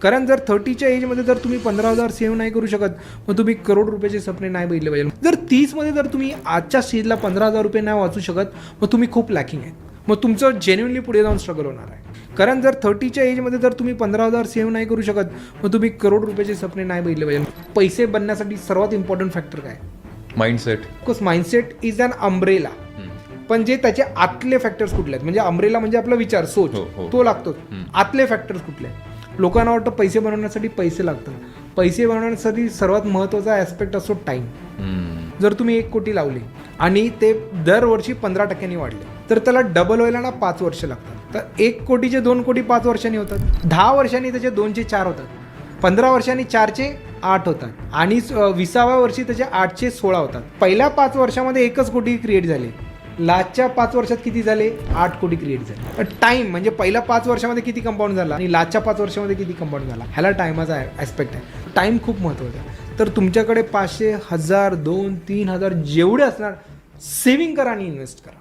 कारण जर 30च्या एजमध्ये जर तुम्ही 15,000 सेव्ह नाही करू शकत, मग तुम्ही करोड रुपयाचे स्वप्ने नाही बघितले पाहिजे. जर 30मध्ये जर तुम्ही आजच्या स्टेजला 15,000 रुपये नाही वाचू शकत, मग तुम्ही खूप लॅकिंग आहे. मग तुमचं जेन्युनली पुढे जाऊन स्ट्रगल होणार आहे. कारण जर 30च्या एजमध्ये जर तुम्ही 15,000 सेव्ह नाही करू शकत, मग तुम्ही करोड रुपयाचे स्वप्ने नाही बघितले पाहिजे. पैसे बनण्यासाठी सर्वात इम्पॉर्टंट फॅक्टर काय? Mindset. Because mindset is an umbrella. पण जे त्याचे आतले फॅक्टर्स कुठले आहेत, म्हणजे अम्ब्रेला म्हणजे आपला विचार, सोच, तो लागतो. आतले फॅक्टर्स कुठले आहेत? लोकांना वाटतं पैसे बनवण्यासाठी पैसे लागतात. पैसे बनवण्यासाठी सर्वात महत्त्वाचा ॲस्पेक्ट असतो टाईम. जर तुम्ही 1 कोटी लावले आणि ते दरवर्षी 15% वाढले, तर त्याला डबल व्हायला ना 5 वर्ष लागतात. तर 1 कोटीचे 2 कोटी 5 वर्षांनी होतात. 10 वर्षांनी त्याचे 2चे 4 होतात. 15 वर्षांनी 4चे 8 होतात. आणि 20व्या वर्षी त्याचे 8चे 16 होतात. पहिल्या 5 वर्षामध्ये 1 कोटी क्रिएट झाले. लास्टच्या 5 वर्षात किती झाले? 8 कोटी क्रिएट झाले. टाइम म्हणजे पहिल्या 5 वर्षामध्ये किती कंपाऊंड झाला आणि लास्टच्या 5 वर्षामध्ये किती कंपाऊंड झाला, ह्याला टायमाचा ॲस्पेक्ट आहे. टाईम खूप महत्त्वाचा आहे. तर तुमच्याकडे 500, 1000, 2, 3000 जेवढे असणार, सेव्हिंग करा आणि इन्व्हेस्ट करा.